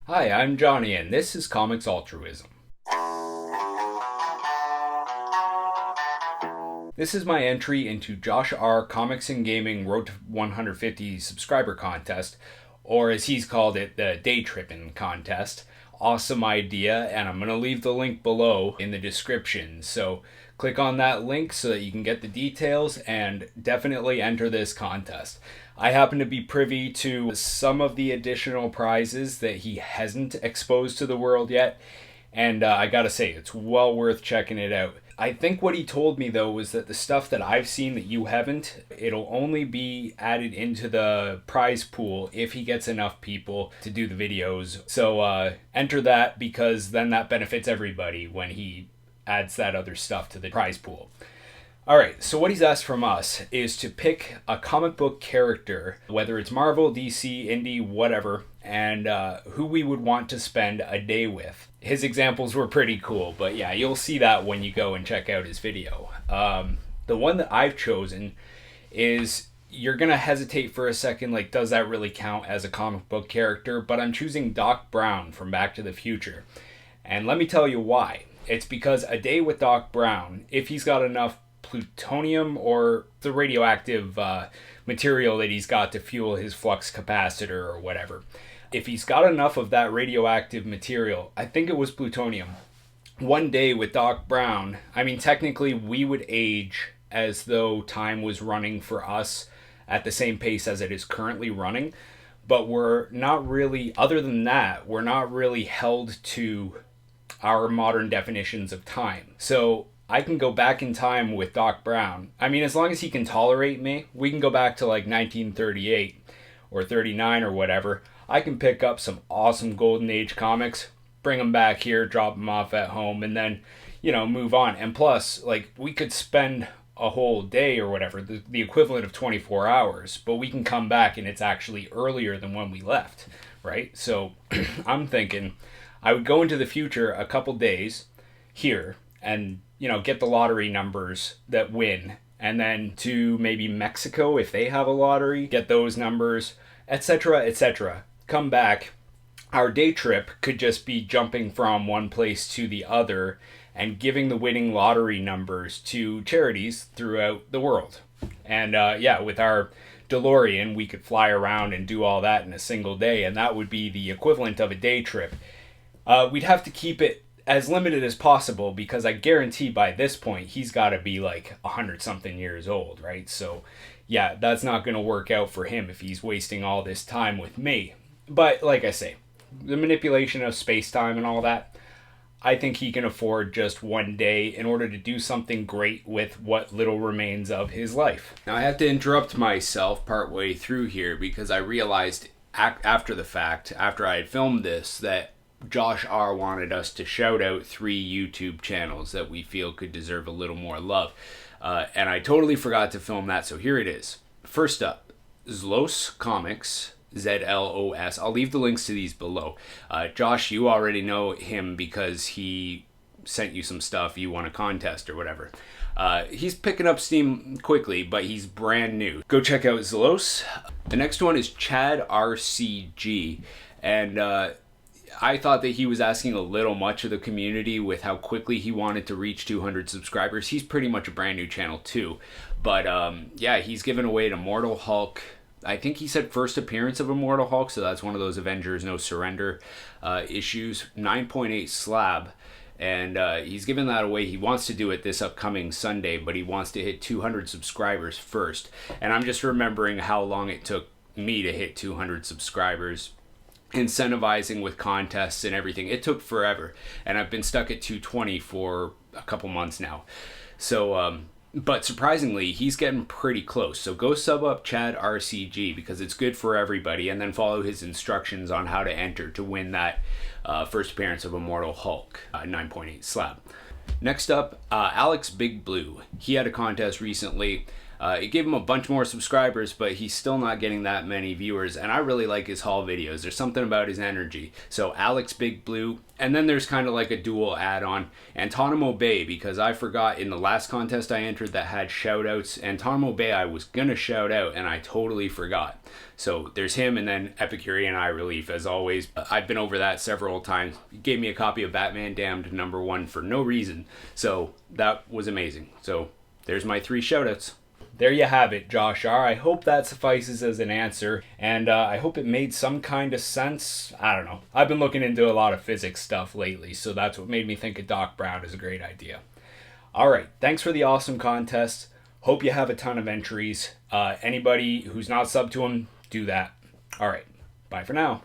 Hi, I'm Johnny, and this is Comics Altruism. This is my entry into Josh R. Comics and Gaming Road to 150 subscriber contest, or as he's called it, the Daytripping contest. Awesome idea, and I'm going to leave the link below in the description. So click on that link so that you can get the details and definitely enter this contest. I happen to be privy to some of the additional prizes that he hasn't exposed to the world yet, and I gotta say, it's well worth checking it out. I think what he told me though was that the stuff that I've seen that you haven't, it'll only be added into the prize pool if he gets enough people to do the videos. So enter that, because then that benefits everybody when he adds that other stuff to the prize pool. Alright, so what he's asked from us is to pick a comic book character, whether it's Marvel, DC, Indie, whatever, and who we would want to spend a day with. His examples were pretty cool, but yeah, you'll see that when you go and check out his video. The one that I've chosen is, you're going to hesitate for a second, like, does that really count as a comic book character? But I'm choosing Doc Brown from Back to the Future. And let me tell you why. It's because a day with Doc Brown, if he's got enough plutonium or the radioactive material that he's got to fuel his flux capacitor or whatever, if he's got enough of that radioactive material, I think it was plutonium, one day with Doc Brown, I mean, technically we would age as though time was running for us at the same pace as it is currently running, but we're not really, other than that, we're not really held to our modern definitions of time. So I can go back in time with Doc Brown. I mean, as long as he can tolerate me, we can go back to like 1938 or 39 or whatever. I can pick up some awesome Golden Age comics, bring them back here, drop them off at home, and then, move on. And plus, like, we could spend a whole day or whatever, the equivalent of 24 hours, but we can come back and it's actually earlier than when we left, right? So I'm thinking I would go into the future a couple days here and get the lottery numbers that win, and then to maybe Mexico if they have a lottery, get those numbers, etc., etc. Come back. Our day trip could just be jumping from one place to the other and giving the winning lottery numbers to charities throughout the world. And with our DeLorean, we could fly around and do all that in a single day, and that would be the equivalent of a day trip. We'd have to keep it as limited as possible, because I guarantee by this point he's got to be like 100 something years old, right? So yeah, that's not going to work out for him if he's wasting all this time with me. But like I say, the manipulation of space-time and all that, I think he can afford just one day in order to do something great with what little remains of his life. Now I have to interrupt myself partway through here, because I realized after the fact, after I had filmed this, that Josh R. wanted us to shout out 3 YouTube channels that we feel could deserve a little more love. And I totally forgot to film that, so here it is. First up, Zlos Comics, ZLOS. I'll leave the links to these below. Josh, you already know him because he sent you some stuff, you won a contest or whatever. He's picking up steam quickly, but he's brand new. Go check out Zlos. The next one is Chad RCG, and I thought that he was asking a little much of the community with how quickly he wanted to reach 200 subscribers. He's pretty much a brand new channel too. But he's given away an Immortal Hulk. I think he said first appearance of Immortal Hulk, so that's one of those Avengers No Surrender issues. 9.8 slab. And he's given that away. He wants to do it this upcoming Sunday, but he wants to hit 200 subscribers first. And I'm just remembering how long it took me to hit 200 subscribers, incentivizing with contests and everything. It took forever, and I've been stuck at 220 for a couple months now. So but surprisingly, he's getting pretty close. So go sub up Chad RCG, because it's good for everybody, and then follow his instructions on how to enter to win that first appearance of Immortal Hulk 9.8 slab. Next up, Alex Big Blue. He had a contest recently. It gave him a bunch more subscribers, but he's still not getting that many viewers, and I really like his haul videos. There's something about his energy. So Alex Big Blue, and then there's kind of like a dual add-on, Antonimo Bay, because I forgot in the last contest I entered that had shout-outs, Antonimo Bay I was gonna shout out, and I totally forgot. So there's him, and then Epicurean Eye Relief, as always. I've been over that several times. He gave me a copy of Batman Damned #1 for no reason, so that was amazing. So there's my 3 shoutouts. There you have it, Josh R. I hope that suffices as an answer, and I hope it made some kind of sense. I don't know. I've been looking into a lot of physics stuff lately, so that's what made me think of Doc Brown is a great idea. All right, thanks for the awesome contest. Hope you have a ton of entries. Anybody who's not subbed to him, do that. All right, bye for now.